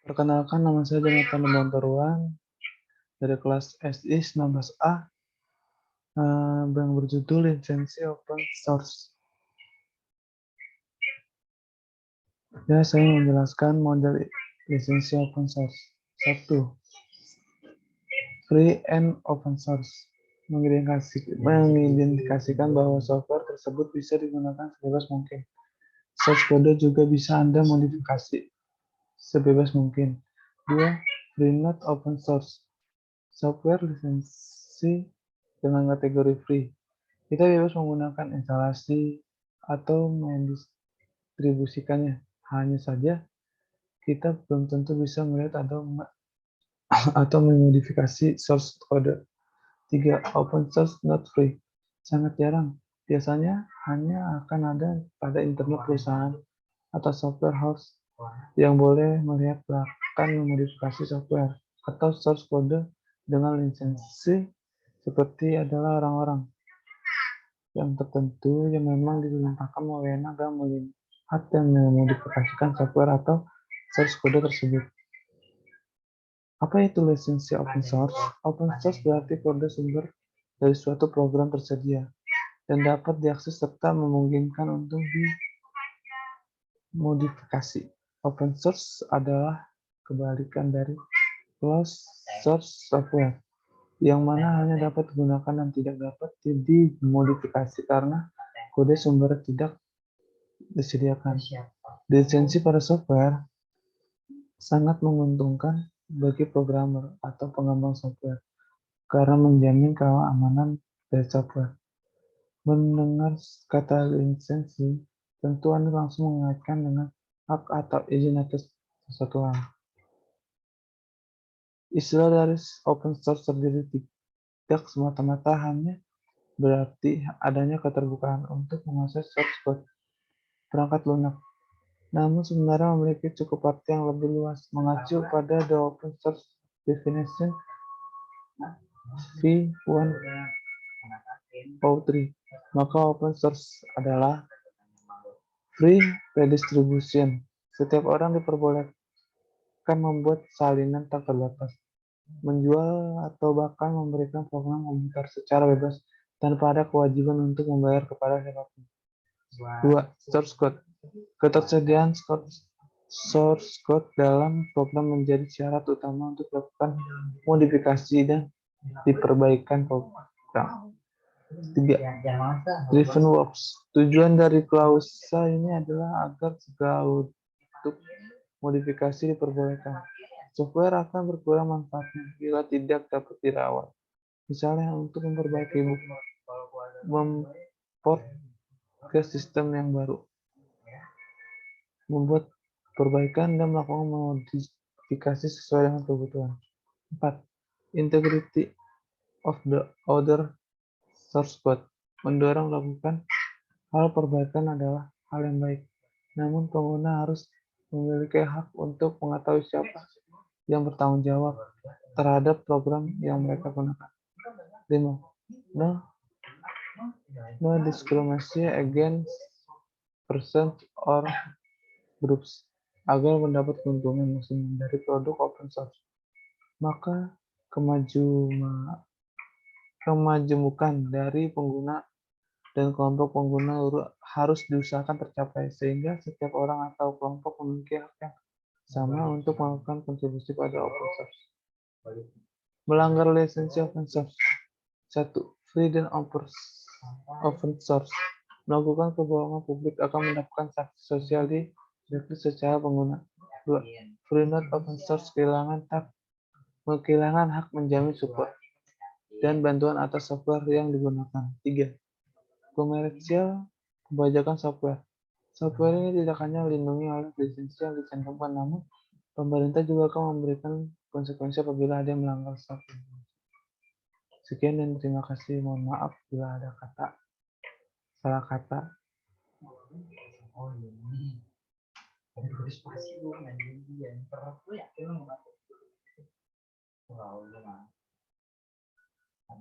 Perkenalkan, nama saya Jonathan Lemontoruan dari kelas SI 19A yang berjudul Lisensi Open Source. Ya, saya menjelaskan model lisensi open source. 1. Free and open source. Mengidentifikasikan bahwa software tersebut bisa digunakan sebebas mungkin. Source code juga bisa Anda modifikasi sebebas mungkin. 2. Free not open source. Software lisensi dengan kategori free. Kita bebas menggunakan instalasi atau mendistribusikannya. Hanya saja kita belum tentu bisa melihat atau memodifikasi source code. 3. Open source not free. Sangat jarang. Biasanya hanya akan ada pada internet perusahaan atau software house yang boleh melihat bahkan memodifikasi software atau source code dengan lisensi seperti adalah orang-orang yang tertentu yang memang dilimpahkan wewenang dalam melihat dan memodifikasikan software atau source code tersebut. Apa itu lisensi open source? Open source berarti kode sumber dari suatu program tersedia dan dapat diakses serta memungkinkan untuk dimodifikasi. Open source adalah kebalikan dari closed source software, yang mana hanya dapat digunakan dan tidak dapat dimodifikasi karena kode sumber tidak disediakan. Lisensi pada software sangat menguntungkan bagi programmer atau pengembang software karena menjamin keamanan dari software. Mendengar kata lisensi, tentu Anda langsung mengaitkan dengan hak atau izin atas sesuatu hal. Istilah dari open source terdiri tidak semata-mata hanya berarti adanya keterbukaan untuk mengakses source code perangkat lunak. Namun sebenarnya memiliki cukup arti yang lebih luas, mengacu pada the open source definition V103. Maka open source adalah free redistribution. Setiap orang diperbolehkan membuat salinan tak terbatas, menjual atau bahkan memberikan program komputer secara bebas tanpa ada kewajiban untuk membayar kepada siapapun. 2. Source code. Ketersediaan source code dalam program menjadi syarat utama untuk melakukan modifikasi dan diperbaikan program. 3. Driven works. Tujuan dari klausa ini adalah agar segala untuk modifikasi diperbolehkan. Software akan berkurang manfaatnya bila tidak dapat dirawat. Misalnya untuk memperbaiki memport ke sistem yang baru, membuat perbaikan dan melakukan modifikasi sesuai dengan kebutuhan. 4. Integrity of the other source code. Mendorong melakukan hal perbaikan adalah hal yang baik. Namun pengguna harus memiliki hak untuk mengetahui siapa yang bertanggung jawab terhadap program yang mereka gunakan. 5. No discrimination against persons or groups. Agar mendapat keuntungan maksimum dari produk open source, maka kemajemukan dari pengguna dan kelompok pengguna harus diusahakan tercapai, sehingga setiap orang atau kelompok memiliki hak yang sama untuk melakukan kontribusi pada open source. Melanggar lisensi open source. 1. Free dan open source. Melakukan kebohongan publik akan mendapatkan sanksi sosial di blacklist secara pengguna. 2. Free not open source. Kehilangan hak menjamin support dan bantuan atas software yang digunakan. 3. Komersial pembajakan software. Software ini tidak hanya dilindungi oleh lisensi yang dicantumkan, namun pemerintah juga akan memberikan konsekuensi apabila ada yang melanggar software. Sekian dan terima kasih. Mohon maaf bila ada salah kata. Oh ini. Spasi